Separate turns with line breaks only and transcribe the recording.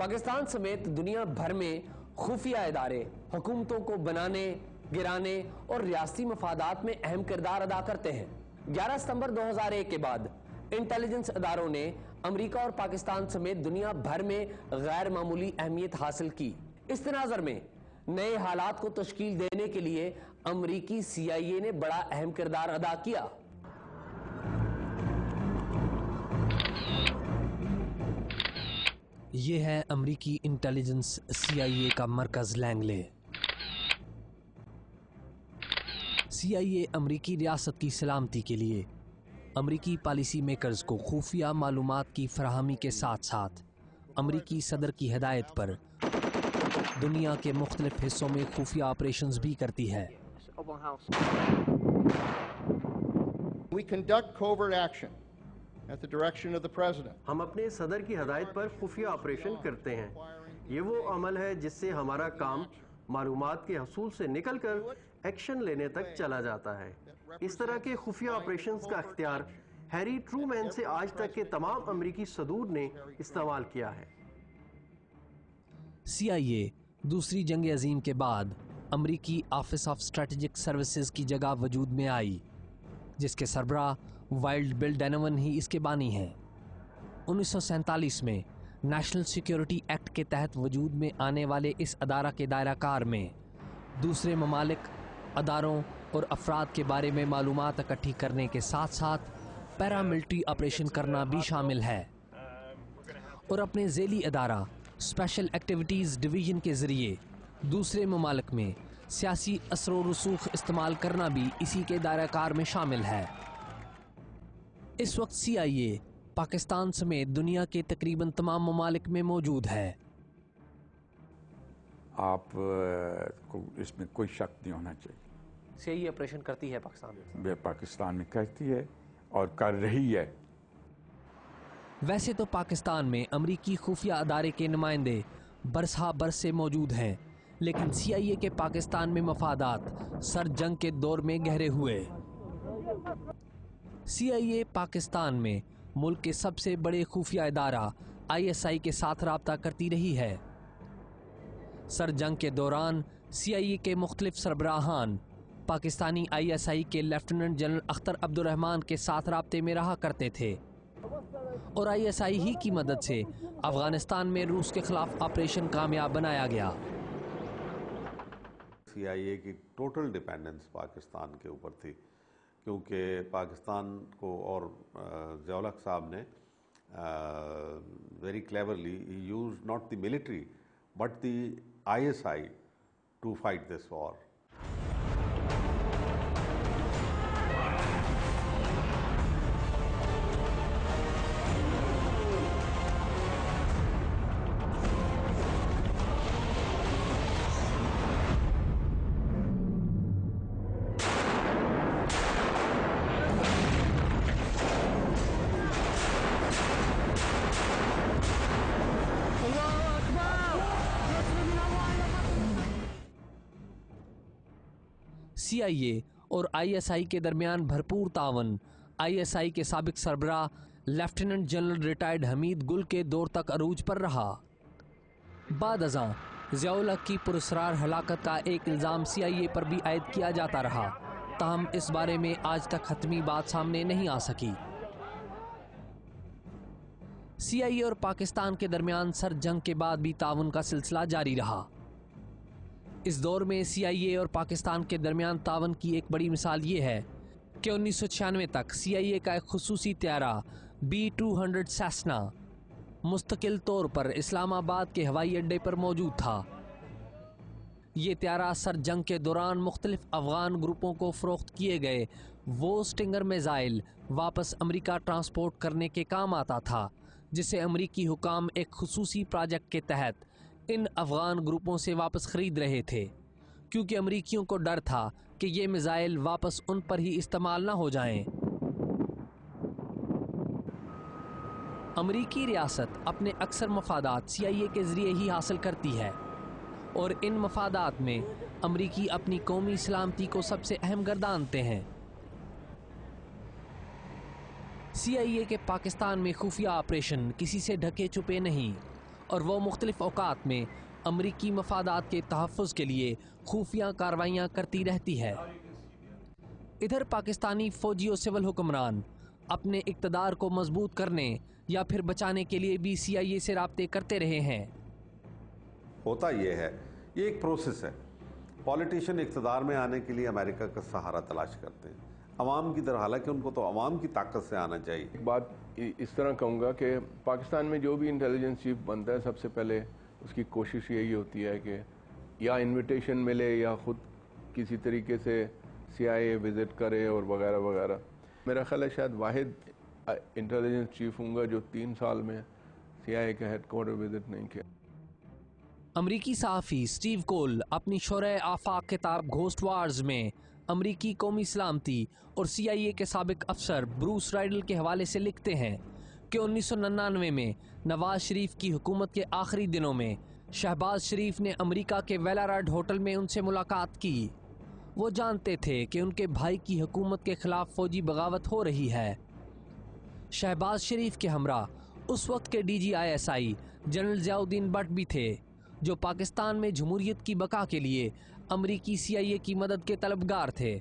پاکستان سمیت دنیا بھر میں خفیہ ادارے حکومتوں کو بنانے، گرانے اور ریاستی مفادات میں اہم کردار ادا کرتے ہیں۔ 11 ستمبر 2001 کے بعد انٹیلیجنس اداروں نے امریکہ اور پاکستان سمیت دنیا بھر میں غیر معمولی اہمیت حاصل کی۔ اس تناظر میں نئے حالات کو تشکیل دینے کے لیے امریکی CIA نے بڑا اہم کردار ادا کیا۔ یہ ہے امریکی انٹیلیجنس CIA کا مرکز لینگلے۔ CIA امریکی ریاست کی سلامتی کے لیے امریکی پالیسی میکرز کو خفیہ معلومات کی فراہمی کے ساتھ ساتھ امریکی صدر کی ہدایت پر دنیا کے مختلف حصوں میں خفیہ آپریشنز بھی کرتی ہے۔
We conduct covert action at the direction of the President.
ہم اپنے صدر کی ہدایت پر خفیہ آپریشن کرتے ہیں۔ یہ وہ عمل ہے جس سے ہمارا کام معلومات کے حصول سے نکل کر ایکشن لینے تک چلا جاتا ہے۔ اس طرح کے خفیہ آپریشنز کا اختیار ہیری ٹرومین سے آج تک کے تمام امریکی صدور نے استعمال کیا ہے۔
CIA دوسری جنگ عظیم کے بعد امریکی آفس آف اسٹریٹجک سروسز کی جگہ وجود میں آئی، جس کے سربراہ وائلڈ بل ڈینون ہی اس کے بانی ہیں۔ 1947 میں نیشنل سیکیورٹی ایکٹ کے تحت وجود میں آنے والے اس ادارہ کے دائرہ کار میں دوسرے ممالک، اداروں اور افراد کے بارے میں معلومات اکٹھی کرنے کے ساتھ ساتھ پیراملٹری آپریشن کرنا بھی شامل ہے، اور اپنے ذیلی ادارہ اسپیشل ایکٹیویٹیز ڈویژن کے ذریعے دوسرے ممالک میں سیاسی اثر و رسوخ استعمال کرنا بھی اسی کے دائرہ کار میں شامل ہے۔ اس وقت CIA پاکستان سمیت دنیا کے تقریباً تمام ممالک میں موجود ہے۔
آپ کو اس میں کوئی شک نہیں ہونا چاہیے۔
CIA آپریشن کرتی ہے
پاکستان میں کرتی ہے اور کر رہی ہے۔
ویسے تو پاکستان میں امریکی خفیہ ادارے کے نمائندے برسہ برس سے موجود ہیں، لیکن CIA کے پاکستان میں مفادات سر جنگ کے دور میں گہرے ہوئے۔ CIA پاکستان میں ملک کے سب سے بڑے خفیہ ادارہ ISI کے ساتھ رابطہ کرتی رہی ہے۔ سر جنگ کے دوران CIA کے مختلف سربراہان پاکستانی ISI کے لیفٹیننٹ جنرل اختر عبد الرحمان کے ساتھ رابطے میں رہا کرتے تھے، اور ISI ہی کی مدد سے افغانستان میں روس کے خلاف آپریشن کامیاب بنایا گیا۔
CIA کی ٹوٹل ڈیپینڈنس پاکستان کے اوپر تھی، کیونکہ پاکستان کو اور ضیاء الحق صاحب نے very cleverly used not the military but the ISI to fight this war.
CIA اور ISI کے درمیان بھرپور تعاون ISI کے سابق سربراہ لیفٹیننٹ جنرل ریٹائرڈ حمید گل کے دور تک عروج پر رہا۔ بعد ازاں ضیاء الحق کی پراسرار ہلاکت کا ایک الزام CIA پر بھی عائد کیا جاتا رہا، تاہم اس بارے میں آج تک حتمی بات سامنے نہیں آ سکی۔ CIA اور پاکستان کے درمیان سر جنگ کے بعد بھی تعاون کا سلسلہ جاری رہا۔ اس دور میں CIA اور پاکستان کے درمیان تعاون کی ایک بڑی مثال یہ ہے کہ 1996 تک CIA کا ایک خصوصی طیارہ B-200 سیسنا مستقل طور پر اسلام آباد کے ہوائی اڈے پر موجود تھا۔ یہ طیارہ سر جنگ کے دوران مختلف افغان گروپوں کو فروخت کیے گئے وہ سٹنگر میزائل واپس امریکہ ٹرانسپورٹ کرنے کے کام آتا تھا، جسے امریکی حکام ایک خصوصی پروجیکٹ کے تحت ان افغان گروپوں سے واپس خرید رہے تھے، کیونکہ امریکیوں کو ڈر تھا کہ یہ میزائل واپس ان پر ہی استعمال نہ ہو جائیں۔ امریکی ریاست اپنے اکثر مفادات CIA کے ذریعے ہی حاصل کرتی ہے، اور ان مفادات میں امریکی اپنی قومی سلامتی کو سب سے اہم گردانتے ہیں۔ CIA کے پاکستان میں خفیہ آپریشن کسی سے ڈھکے چھپے نہیں، اور وہ مختلف اوقات میں امریکی مفادات کے تحفظ کے لیے خفیہ کارروائیاں کرتی رہتی ہے۔ ادھر پاکستانی فوجی و سول حکمران اپنے اقتدار کو مضبوط کرنے یا پھر بچانے کے لیے بھی CIA سے رابطے کرتے رہے ہیں۔
ہوتا یہ ہے، یہ ایک پروسیس ہے۔ پولیٹیشین اقتدار میں آنے کے لیے امریکہ کا سہارا تلاش کرتے ہیں عوام کی طرح، حالانکہ ان کو تو عوام کی طاقت سے آنا چاہیے۔
ایک بات اس طرح کہوں گا کہ پاکستان میں جو بھی انٹیلیجنس چیف بنتا ہے، سب سے پہلے اس کی کوشش یہی ہوتی ہے کہ یا انویٹیشن ملے یا خود کسی طریقے سے CIA وزٹ کرے اور وغیرہ وغیرہ۔ میرا خیال ہے شاید واحد انٹیلیجنس چیف ہوں گا جو 3 سال میں CIA کا ہیڈ کوارٹر وزٹ نہیں کیا۔
امریکی صحافی سٹیو کول اپنی شرح آفاق کتاب گھوسٹ وارز میں امریکی قومی سلامتی اور CIA کے سابق افسر بروس رائڈل کے حوالے سے لکھتے ہیں کہ 1999 میں نواز شریف کی حکومت کے آخری دنوں میں شہباز شریف نے امریکہ کے ویلاراڈ ہوٹل میں ان سے ملاقات کی۔ وہ جانتے تھے کہ ان کے بھائی کی حکومت کے خلاف فوجی بغاوت ہو رہی ہے۔ شہباز شریف کے ہمراہ اس وقت کے DG ISI general Zia Uddin but بھی تھے، جو پاکستان میں جمہوریت کی بقا کے لیے امریکی CIA کی مدد کے طلبگار تھے۔